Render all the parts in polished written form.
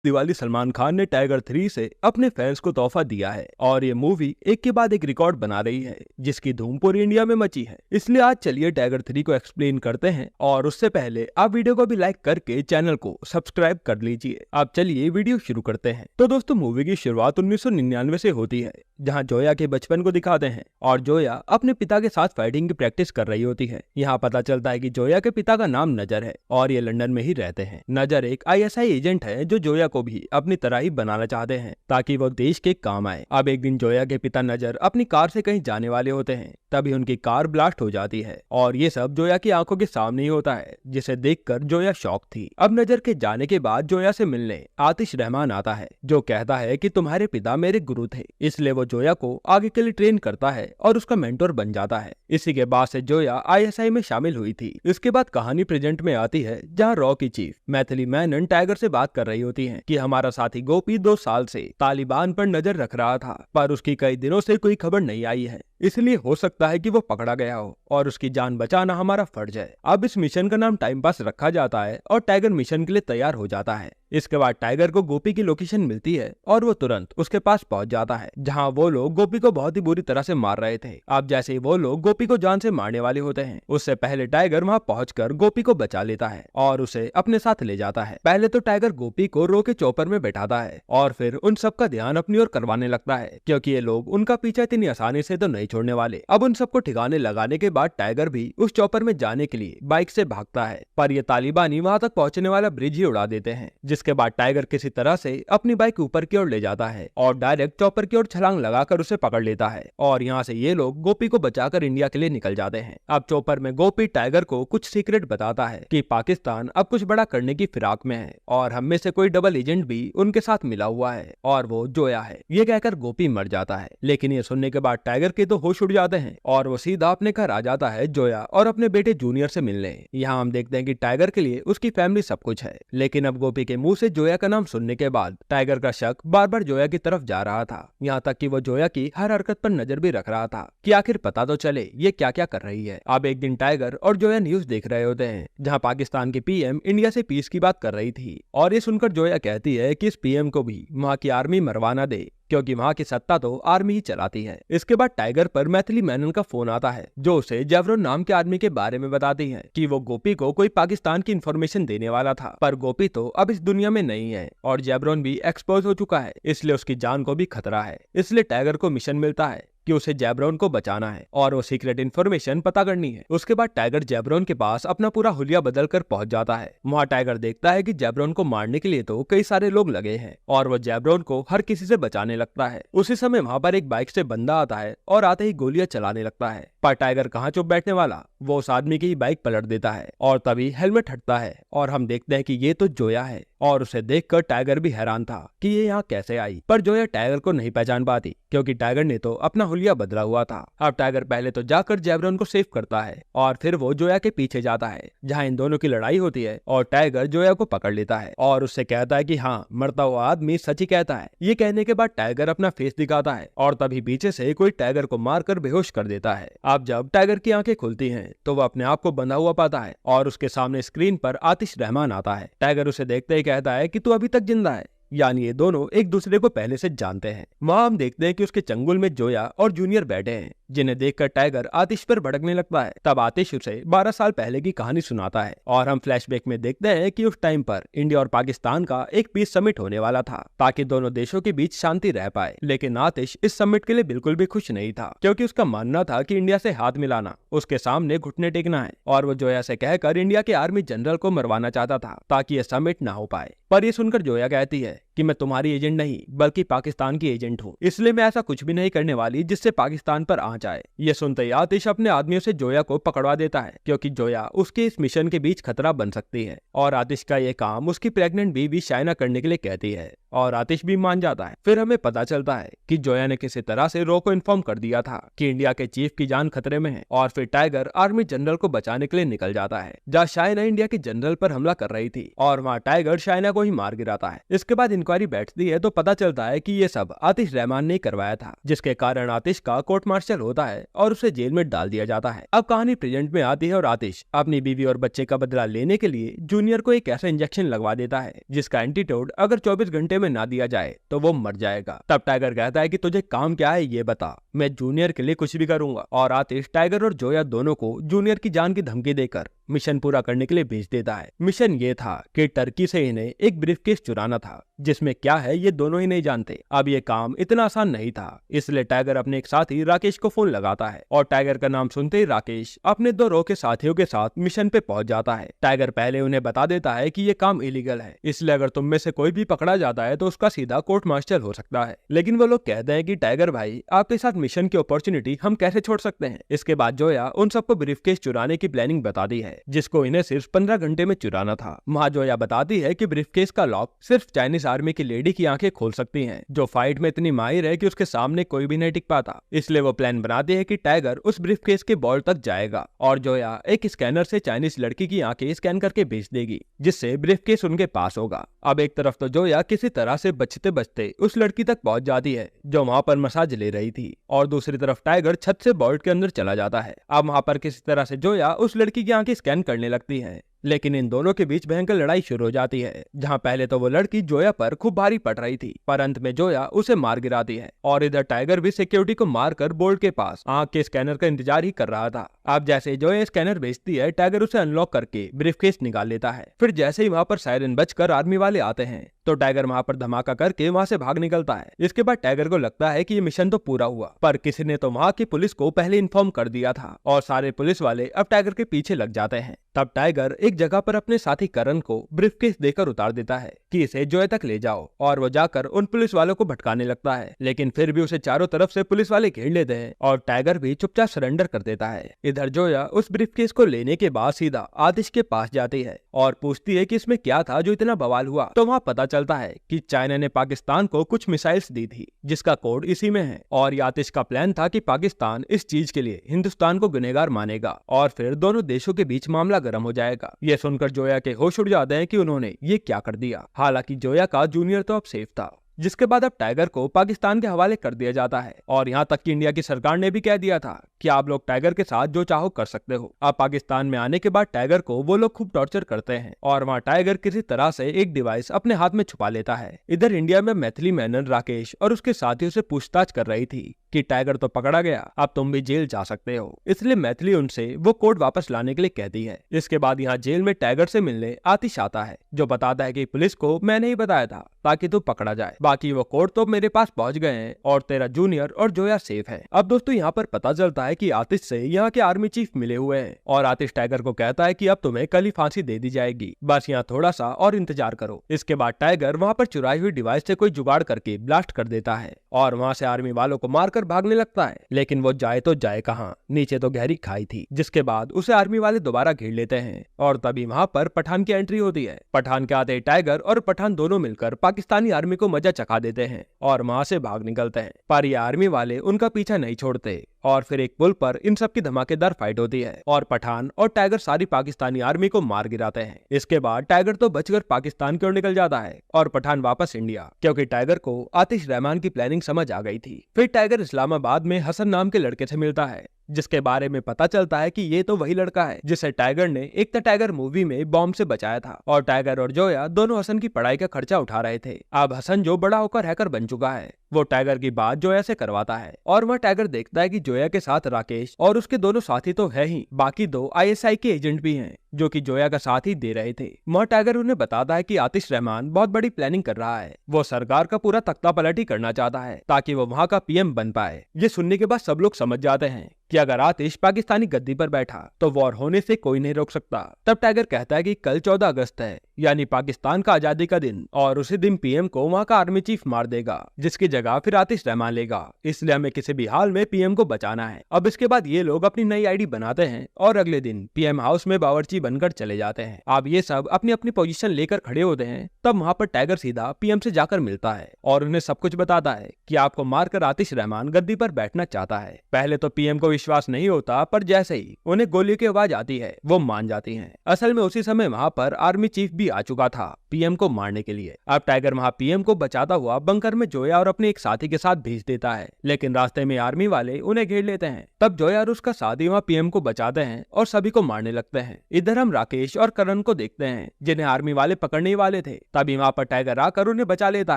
दिवाली सलमान खान ने टाइगर 3 से अपने फैंस को तोहफा दिया है और ये मूवी एक के बाद एक रिकॉर्ड बना रही है जिसकी धूम पूरी इंडिया में मची है। इसलिए आज चलिए टाइगर 3 को एक्सप्लेन करते हैं और उससे पहले आप वीडियो को भी लाइक करके चैनल को सब्सक्राइब कर लीजिए। अब चलिए वीडियो शुरू करते हैं। तो दोस्तों, मूवी की शुरुआत 1999 से होती है जहाँ जोया के बचपन को दिखाते हैं और जोया अपने पिता के साथ फाइटिंग की प्रैक्टिस कर रही होती है। यहाँ पता चलता है कि जोया के पिता का नाम नजर है और ये लंदन में ही रहते हैं। नजर एक ISI एजेंट है जो जोया को भी अपनी तरह ही बनाना चाहते हैं ताकि वो देश के काम आए। अब एक दिन जोया के पिता नजर अपनी कार से कहीं जाने वाले होते हैं, तभी उनकी कार ब्लास्ट हो जाती है और ये सब जोया की आंखों के सामने ही होता है, जिसे देखकर जोया शॉक थी। अब नजर के जाने के बाद जोया से मिलने आतिश रहमान आता है जो कहता है कि तुम्हारे पिता मेरे गुरु थे, इसलिए वो जोया को आगे के लिए ट्रेन करता है और उसका मेंटोर बन जाता है। इसी के बाद से जोया ISI में शामिल हुई थी। इसके बाद कहानी प्रेजेंट में आती है जहाँ रॉ की चीफ मैथिली मेनन टाइगर से बात कर रही होती है कि हमारा साथी गोपी 2 साल से तालिबान पर नजर रख रहा था, पर उसकी कई दिनों से कोई खबर नहीं आई है, इसलिए हो सकता है कि वो पकड़ा गया हो और उसकी जान बचाना हमारा फर्ज है। अब इस मिशन का नाम टाइम पास रखा जाता है और टाइगर मिशन के लिए तैयार हो जाता है। इसके बाद टाइगर को गोपी की लोकेशन मिलती है और वो तुरंत उसके पास पहुंच जाता है जहां वो लोग गोपी को बहुत ही बुरी तरह से मार रहे थे। अब जैसे ही वो लोग गोपी को जान से मारने वाले होते हैं, उससे पहले टाइगर वहां पहुंचकर गोपी को बचा लेता है और उसे अपने साथ ले जाता है। पहले तो टाइगर गोपी को रो के चॉपर में बैठाता है और फिर उन सबका ध्यान अपनी ओर करवाने लगता है क्योंकि ये लोग उनका पीछा इतनी आसानी से तो नहीं छोड़ने वाले। अब उन सबको ठिकाने लगाने के बाद टाइगर भी उस चॉपर में जाने के लिए बाइक से भागता है, पर ये तालिबानी वहां तक पहुंचने वाला ब्रिज ही उड़ा देते हैं। जिसके बाद टाइगर किसी तरह से अपनी बाइक ऊपर की ओर ले जाता है और डायरेक्ट चॉपर की ओर छलांग लगाकर उसे पकड़ लेता है और यहाँ से ये लोग गोपी को बचाकर इंडिया के लिए निकल जाते हैं। अब चॉपर में गोपी टाइगर को कुछ सीक्रेट बताता है कि पाकिस्तान अब कुछ बड़ा करने की फिराक में है और हम में से कोई डबल एजेंट भी उनके साथ मिला हुआ है और वो जोया है। ये कहकर गोपी मर जाता है, लेकिन ये सुनने के बाद टाइगर के तो होश उड़ जाते हैं और वो सीधा अपने घर आ जाता है जोया और अपने बेटे जूनियर से मिलने। यहाँ हम देखते हैं कि टाइगर के लिए उसकी फैमिली सब कुछ है, लेकिन अब गोपी के मुंह से जोया का नाम सुनने के बाद टाइगर का शक बार बार जोया की तरफ जा रहा था। यहाँ तक कि वो जोया की हर हरकत पर नजर भी रख रहा था कि आखिर पता तो चले ये क्या क्या कर रही है। अब एक दिन टाइगर और जोया न्यूज देख रहे होते हैं जहाँ पाकिस्तान की PM इंडिया से पीस की बात कर रही थी और ये सुनकर जोया कहती है कि इस PM को भी वहाँ की आर्मी मरवाना दे क्योंकि वहाँ की सत्ता तो आर्मी ही चलाती है। इसके बाद टाइगर पर मैथिली मेनन का फोन आता है जो उसे जेवरॉन नाम के आदमी के बारे में बताती है कि वो गोपी को कोई पाकिस्तान की इन्फॉर्मेशन देने वाला था, पर गोपी तो अब इस दुनिया में नहीं है और जेवरॉन भी एक्सपोज हो चुका है, इसलिए उसकी जान को भी खतरा है। इसलिए टाइगर को मिशन मिलता है कि उसे जेब्रॉन को बचाना है और वो सीक्रेट इन्फॉर्मेशन पता करनी है। उसके बाद टाइगर जेब्रॉन के पास अपना पूरा हुलिया बदल कर पहुंच जाता है। वहाँ टाइगर देखता है कि जेब्रॉन को मारने के लिए तो कई सारे लोग लगे हैं और वो जेब्रॉन को हर किसी से बचाने लगता है। उसी समय वहाँ पर एक बाइक से बंदा आता है और आते ही गोलियां चलाने लगता है, पर टाइगर कहाँ चुप बैठने वाला, वो उस आदमी की बाइक पलट देता है और तभी हेलमेट हटता है और हम देखते हैं कि ये तो जोया है और उसे देखकर टाइगर भी हैरान था कि ये यहाँ कैसे आई, पर जोया टाइगर को नहीं पहचान पाती क्योंकि टाइगर ने तो अपना हुलिया बदला हुआ था। अब टाइगर पहले तो जाकर जेब्रॉन को सेव करता है और फिर वो जोया के पीछे जाता है जहाँ इन दोनों की लड़ाई होती है और टाइगर जोया को पकड़ लेता है और उससे कहता है कि हाँ, मरता हुआ आदमी सच ही कहता है। ये कहने के बाद टाइगर अपना फेस दिखाता है और तभी पीछे से कोई टाइगर को मारकर बेहोश कर देता है। अब जब टाइगर की आंखें खुलती हैं तो वो अपने आप को बंधा हुआ पाता है और उसके सामने स्क्रीन पर आतिश रहमान आता है। टाइगर उसे देखते ही कहता है कि तू अभी तक जिंदा है, यानी ये दोनों एक दूसरे को पहले से जानते हैं। वहाँ हम देखते हैं कि उसके चंगुल में जोया और जूनियर बैठे हैं जिन्हें देखकर टाइगर आतिश पर भड़कने लगता है। तब आतिश उसे 12 साल पहले की कहानी सुनाता है और हम फ्लैशबैक में देखते हैं कि उस टाइम पर इंडिया और पाकिस्तान का एक पीस समिट होने वाला था ताकि दोनों देशों के बीच शांति रह पाए, लेकिन आतिश इस समिट के लिए बिल्कुल भी खुश नहीं था क्योंकि उसका मानना था कि इंडिया से हाथ मिलाना उसके सामने घुटने टेकना है और वो जोया से कहकर इंडिया के आर्मी जनरल को मरवाना चाहता था ताकि यह समिट न हो पाए। पर ये सुनकर जोया कहती है कि मैं तुम्हारी एजेंट नहीं बल्कि पाकिस्तान की एजेंट हूँ, इसलिए मैं ऐसा कुछ भी नहीं करने वाली जिससे पाकिस्तान पर आंच आए। ये सुनते ही आतिश अपने आदमियों से जोया को पकड़वा देता है क्योंकि जोया उसके इस मिशन के बीच खतरा बन सकती है और आतिश का ये काम उसकी प्रेग्नेंट बीवी शाइना करने के लिए कहती है। और आतिश भी मान जाता है। फिर हमें पता चलता है कि जोया ने किसी तरह से रो को इन्फॉर्म कर दिया था कि इंडिया के चीफ की जान खतरे में है, और फिर टाइगर आर्मी जनरल को बचाने के लिए निकल जाता है जहाँ शाइना इंडिया के जनरल पर हमला कर रही थी, और वहाँ टाइगर शाइना को ही मार गिराता है। इसके बाद इंक्वायरी बैठती है तो पता चलता है कि ये सब आतिश रहमान ने करवाया था, जिसके कारण आतिश का कोर्ट मार्शल होता है और उसे जेल में डाल दिया जाता है। अब कहानी प्रेजेंट में आती है और आतिश अपनी बीवी और बच्चे का बदला लेने के लिए जूनियर को एक ऐसा इंजेक्शन लगवा देता है जिसका एंटीडोट अगर 24 घंटे में ना दिया जाए तो वो मर जाएगा। तब टाइगर कहता है कि तुझे काम क्या है ये बता, मैं जूनियर के लिए कुछ भी करूंगा। और आतिश टाइगर और जोया दोनों को जूनियर की जान की धमकी देकर मिशन पूरा करने के लिए भेज देता है। मिशन ये था कि टर्की से इन्हें एक ब्रीफकेस चुराना था जिसमें क्या है ये दोनों ही नहीं जानते। अब ये काम इतना आसान नहीं था, इसलिए टाइगर अपने एक साथी राकेश को फोन लगाता है और टाइगर का नाम सुनते ही राकेश अपने 2 रो के साथियों के साथ मिशन पे पहुंच जाता है। टाइगर पहले उन्हें बता देता है कि ये काम इलीगल है, इसलिए अगर तुम में से कोई भी पकड़ा जाता है तो उसका सीधा कोर्ट मार्शल हो सकता है। लेकिन वो लोग कहते हैं कि टाइगर भाई आपके साथ मिशन की अपॉर्चुनिटी हम कैसे छोड़ सकते हैं। इसके बाद जोया उन सबको ब्रीफकेस चुराने की प्लानिंग बताती है जिसको इन्हें सिर्फ 15 घंटे में चुराना था। वहाँ जोया बताती है कि ब्रीफकेस का लॉक सिर्फ चाइनीज आर्मी की लेडी की आंखें खोल सकती हैं, जो फाइट में इतनी माहिर है कि उसके सामने कोई भी नहीं टिक पाता। इसलिए वो प्लान बनाती है कि टाइगर उस ब्रीफकेस के बॉल तक जाएगा और जोया एक स्कैनर से चाइनीज लड़की की आंखें स्कैन करके भेज देगी, जिससे ब्रीफकेस उनके पास होगा। अब एक तरफ तो जोया किसी तरह से बचते बचते उस लड़की तक पहुंच जाती है जो वहाँ पर मसाज ले रही थी, और दूसरी तरफ टाइगर छत से बॉल्ट के अंदर चला जाता है। अब वहाँ पर किसी तरह से जोया उस लड़की की आंखें स्कैन करने लगती है, लेकिन इन दोनों के बीच भयंकर लड़ाई शुरू हो जाती है, जहां पहले तो वो लड़की जोया पर खूब भारी पड़ रही थी, पर अंत में जोया उसे मार गिराती है। और इधर टाइगर भी सिक्योरिटी को मारकर बोल्ट के पास आंख के स्कैनर का इंतजार ही कर रहा था। अब जैसे जोया स्कैनर भेजती है, टाइगर उसे अनलॉक करके ब्रीफकेस निकाल लेता है। फिर जैसे ही वहाँ पर सायरन बजकर आर्मी वाले आते हैं तो टाइगर वहाँ पर धमाका करके वहाँ से भाग निकलता है। इसके बाद टाइगर को लगता है कि ये मिशन तो पूरा हुआ, पर किसी ने तो वहाँ की पुलिस को पहले इन्फॉर्म कर दिया था और सारे पुलिस वाले अब टाइगर के पीछे लग जाते हैं। तब टाइगर एक जगह पर अपने साथी करण को ब्रीफकेस देकर उतार देता है कि इसे जोया तक ले जाओ, और वो जाकर उन पुलिस वालों को भटकाने लगता है, लेकिन फिर भी उसे चारों तरफ से पुलिस वाले घेर लेते हैं और टाइगर भी चुपचाप सरेंडर कर देता है। इधर जोया उस ब्रीफकेस को लेने के बाद सीधा आतिश के पास जाती है और पूछती है कि इसमें क्या था जो इतना बवाल हुआ। तो वहाँ पता चलता है कि चाइना ने पाकिस्तान को कुछ मिसाइल्स दी थी जिसका कोड इसी में है, और ये आतिश का प्लान था कि पाकिस्तान इस चीज के लिए हिंदुस्तान को गुनहगार मानेगा और फिर दोनों देशों के बीच मामला गर्म हो जाएगा। ये सुनकर जोया के होश उड़ जाते हैं कि उन्होंने ये क्या कर दिया। हालांकि जोया का जूनियर तो अब सेफ था, जिसके बाद अब टाइगर को पाकिस्तान के हवाले कर दिया जाता है, और यहाँ तक कि इंडिया की सरकार ने भी कह दिया था कि आप लोग टाइगर के साथ जो चाहो कर सकते हो। अब पाकिस्तान में आने के बाद टाइगर को वो लोग खूब टॉर्चर करते हैं और वहाँ टाइगर किसी तरह से एक डिवाइस अपने हाथ में छुपा लेता है। इधर इंडिया में मैथिली मेनन राकेश और उसके साथियों से पूछताछ कर रही थी कि टाइगर तो पकड़ा गया, अब तुम भी जेल जा सकते हो। इसलिए मैथिली उनसे वो कोड वापस लाने के लिए कहती है। इसके बाद यहाँ जेल में टाइगर से मिलने आतिश आता है, जो बताता है कि पुलिस को मैंने ही बताया था ताकि तू पकड़ा जाए, बाकी वो कोड तो मेरे पास पहुंच गए हैं और तेरा जूनियर और जोया सेफ है। अब दोस्तों यहाँ पर पता चलता है कि आतिश से यहाँ के आर्मी चीफ मिले हुए हैं और आतिश टाइगर को कहता है कि अब तुम्हें कल ही फांसी दे दी जाएगी, बस यहाँ थोड़ा सा और इंतजार करो। इसके बाद टाइगर वहाँ पर चुराई हुई डिवाइस से कोई जुगाड़ करके ब्लास्ट कर देता है और वहाँ से आर्मी वालों को मारकर भागने लगता है, लेकिन वो जाए तो जाए कहाँ, नीचे तो गहरी खाई थी। जिसके बाद उसे आर्मी वाले दोबारा घेर लेते हैं और तभी वहाँ पर पठान की एंट्री होती है। पठान के आते टाइगर और पठान दोनों मिलकर पाकिस्तानी आर्मी को मजा चखा देते हैं और वहाँ से भाग निकलते हैं, पर ये आर्मी वाले उनका पीछा नहीं छोड़ते और फिर एक पुल पर इन सब की धमाकेदार फाइट होती है और पठान और टाइगर सारी पाकिस्तानी आर्मी को मार गिराते हैं। इसके बाद टाइगर तो बचकर पाकिस्तान की ओर निकल जाता है और पठान वापस इंडिया, क्योंकि टाइगर को आतिश रहमान की प्लानिंग समझ आ गई थी। फिर टाइगर इस्लामाबाद में हसन नाम के लड़के से मिलता है, जिसके बारे में पता चलता है कि ये तो वही लड़का है जिसे टाइगर ने एक द टाइगर मूवी में बॉम्ब से बचाया था, और टाइगर और जोया दोनों हसन की पढ़ाई का खर्चा उठा रहे थे। अब हसन जो बड़ा होकर हैकर बन चुका है, वो टाइगर की बात जोया से करवाता है और वह टाइगर देखता है कि जोया के साथ राकेश और उसके दोनों साथी तो है ही, बाकी 2 ISI के एजेंट भी हैं जो कि जोया का साथ ही दे रहे थे। वह टाइगर उन्हें बताता है कि आतिश रहमान बहुत बड़ी प्लानिंग कर रहा है, वो सरकार का पूरा तख्ता पलटी करना चाहता है ताकि वो वहाँ का PM बन पाए। ये सुनने के बाद सब लोग समझ जाते हैं कि अगर आतिश पाकिस्तानी गद्दी पर बैठा तो वॉर होने से कोई नहीं रोक सकता। तब टाइगर कहता है कि कल 14 अगस्त है, यानी पाकिस्तान का आजादी का दिन, और उसी दिन पीएम को वहाँ का आर्मी चीफ मार देगा, जिसकी जगह फिर आतिश रहमान लेगा। इसलिए हमें किसी भी हाल में पीएम को बचाना है। अब इसके बाद ये लोग अपनी नई आईडी बनाते हैं और अगले दिन पीएम हाउस में बावर्ची बनकर चले जाते हैं। अब ये सब अपनी अपनी पोजीशन लेकर खड़े होते हैं। तब वहाँ पर टाइगर सीधा पीएम से जाकर मिलता है और उन्हें सब कुछ बताता है कि आपको मारकर आतिश रहमान गद्दी पर बैठना चाहता है। पहले तो पीएम को विश्वास नहीं होता, पर जैसे ही उन्हें गोली की आवाज आती है वो मान जाती हैं। असल में उसी समय वहाँ पर आर्मी चीफ भी आ चुका था पीएम को मारने के लिए। अब टाइगर वहाँ पीएम को बचाता हुआ बंकर में जोया और अपने एक साथी के साथ भेज देता है, लेकिन रास्ते में आर्मी वाले उन्हें घेर लेते हैं। तब जोया और उसका साथी वहाँ पीएम को बचाते हैं और सभी को मारने लगते हैं। इधर हम राकेश और करण को देखते हैं, जिन्हें आर्मी वाले पकड़ने वाले थे। तभी वहाँ पर टाइगर आकर उन्हें बचा लेता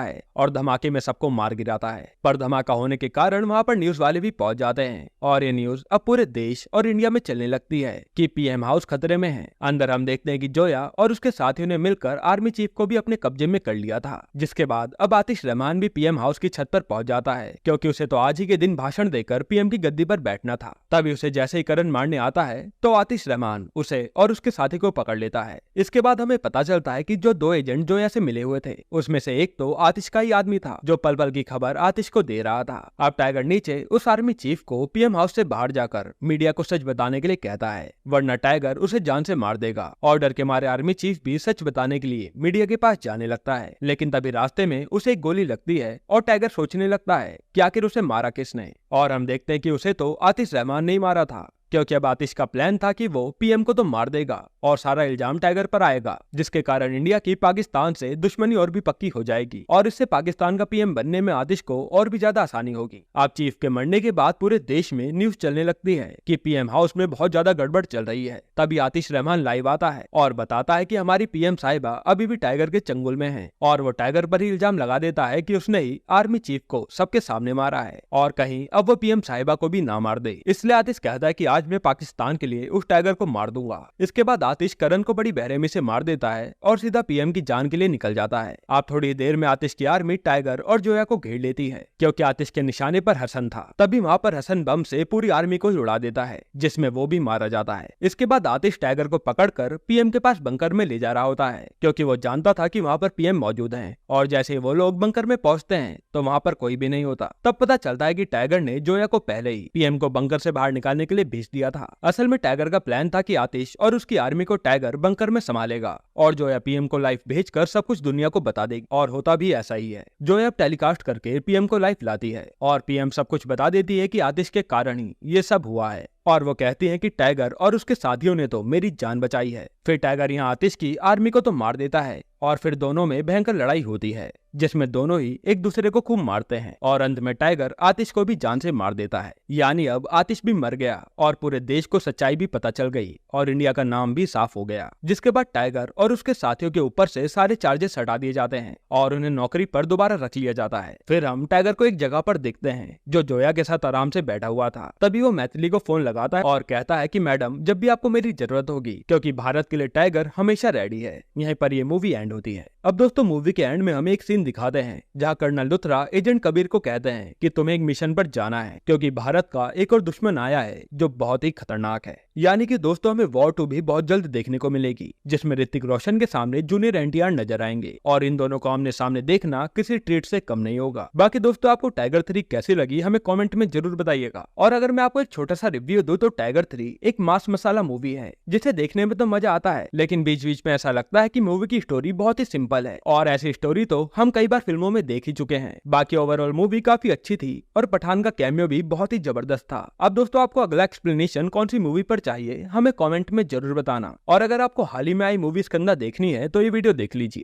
है और धमाके में सबको मार गिराता है। पर धमाका होने के कारण वहाँ पर न्यूज वाले भी पहुंच जाते हैं और ये न्यूज अब पूरे देश और इंडिया में चलने लगती है कि पीएम हाउस खतरे में है। अंदर हम देखते हैं कि जोया और उसके साथियों ने मिलकर आर्मी चीफ को भी अपने कब्जे में कर लिया था। जिसके बाद अब आतिश रहमान भी पीएम हाउस की छत पर पहुंच जाता है, क्योंकि उसे तो आज ही के दिन भाषण देकर पीएम की गद्दी पर बैठना था। तभी उसे जैसे ही करण मारने आता है तो आतिश रहमान उसे और उसके साथी को पकड़ लेता है। इसके बाद हमें पता चलता है कि जो दो एजेंट जोया से मिले हुए थे उसमें से एक तो आतिश का ही आदमी था, जो पल पल की खबर आतिश को दे रहा था। अब टाइगर नीचे उस आर्मी चीफ को पीएम हाउस से बाहर जाकर मीडिया को सच बताने के लिए कहता है, वरना टाइगर उसे जान से मार देगा। और डर के मारे आर्मी चीफ भी सच बताने के लिए मीडिया के पास जाने लगता है, लेकिन तभी रास्ते में उसे एक गोली लगती है और टाइगर सोचने लगता है कि आखिर उसे मारा किसने। और हम देखते हैं कि उसे तो आतिश रहमान ने ही मारा था, क्योंकि अब आतिश का प्लान था कि वो पीएम को तो मार देगा और सारा इल्जाम टाइगर पर आएगा, जिसके कारण इंडिया की पाकिस्तान से दुश्मनी और भी पक्की हो जाएगी और इससे पाकिस्तान का पीएम बनने में आतिश को और भी ज्यादा आसानी होगी। अब चीफ के मरने के बाद पूरे देश में न्यूज चलने लगती है कि पीएम हाउस में बहुत ज्यादा गड़बड़ चल रही है। तभी आतिश रहमान लाइव आता है और बताता है कि हमारी पीएम साहिबा अभी भी टाइगर के चंगुल में है, और वो टाइगर पर ही इल्जाम लगा देता है कि उसने ही आर्मी चीफ को सबके सामने मारा है और कहीं अब वो पीएम साहिबा को भी ना मार दे। इसलिए आतिश कहता है कि आज मैं पाकिस्तान के लिए उस टाइगर को मार दूंगा। इसके बाद आतिश करण को बड़ी बेरहमी से मार देता है और सीधा पीएम की जान के लिए निकल जाता है। आप थोड़ी देर में आतिश की आर्मी टाइगर और जोया को घेर लेती है, क्योंकि आतिश के निशाने पर हसन था। तभी वहाँ पर हसन बम से पूरी आर्मी को उड़ा देता है, जिसमें वो भी मारा जाता है। इसके बाद आतिश टाइगर को पकड़कर पीएम के पास बंकर में ले जा रहा होता है, क्योंकि वो जानता था कि वहाँ पर पीएम मौजूद हैं। और जैसे ही वो लोग बंकर में पहुंचते हैं तो वहाँ पर कोई भी नहीं होता। तब पता चलता है कि टाइगर ने जोया को पहले ही पीएम को बंकर से बाहर निकालने के लिए भेज दिया था। असल में टाइगर का प्लान था कि आतिश और उसकी आर्मी को टाइगर बंकर में संभालेगा और जोया पीएम को लाइव भेजकर सब कुछ दुनिया को बता देगी। और होता भी ऐसा ही है। जोया टेलीकास्ट करके पीएम को लाइव लाती है और पीएम सब कुछ बता देती है कि आतिश के कारण ही ये सब हुआ है। और वो कहती हैं कि टाइगर और उसके साथियों ने तो मेरी जान बचाई है। फिर टाइगर यहाँ आतिश की आर्मी को तो मार देता है और फिर दोनों में भयंकर लड़ाई होती है, जिसमें दोनों ही एक दूसरे को खूब मारते हैं और अंत में टाइगर आतिश को भी जान से मार देता है। यानी अब आतिश भी मर गया और पूरे देश को सच्चाई भी पता चल गई और इंडिया का नाम भी साफ हो गया। जिसके बाद टाइगर और उसके साथियों के ऊपर से सारे चार्जेस हटा दिए जाते हैं और उन्हें नौकरी पर दोबारा रख लिया जाता है। फिर हम टाइगर को एक जगह पर देखते हैं जो जोया के साथ आराम से बैठा हुआ था। तभी वो मैथिली को फोन लगाता है और कहता है कि मैडम, जब भी आपको मेरी जरूरत होगी, क्योंकि भारत के लिए टाइगर हमेशा रेडी है। यहीं पर ये मूवी एंड होती है। अब दोस्तों, मूवी के एंड में हमें एक सीन दिखाते हैं जहाँ कर्नल लुथरा एजेंट कबीर को कहते हैं कि तुम्हें एक मिशन पर जाना है, क्योंकि भारत का एक और दुश्मन आया है जो बहुत ही खतरनाक है। यानी कि दोस्तों, हमें वॉर 2 भी बहुत जल्द देखने को मिलेगी, जिसमें ऋतिक रोशन के सामने जूनियर एनटीआर नजर आएंगे और इन दोनों को आमने सामने देखना किसी ट्रीट से कम नहीं होगा। बाकी दोस्तों, आपको टाइगर 3 कैसी लगी हमें कमेंट में जरूर बताइएगा। और अगर मैं आपको एक छोटा सा रिव्यू दूं तो टाइगर 3 एक मास मसाला मूवी है जिसे देखने में तो मजा आता है, लेकिन बीच बीच में ऐसा लगता है कि मूवी की स्टोरी बहुत ही सिंपल है और ऐसी स्टोरी तो हम कई बार फिल्मों में देख ही चुके हैं। बाकी ओवरऑल मूवी काफी अच्छी थी और पठान का कैमियो भी बहुत ही जबरदस्त था। अब दोस्तों, आपको अगला एक्सप्लेनेशन कौन सी मूवी पर चाहिए हमें कमेंट में जरूर बताना। और अगर आपको हाल ही में आई मूवीज कंधा देखनी है तो ये वीडियो देख लीजिए।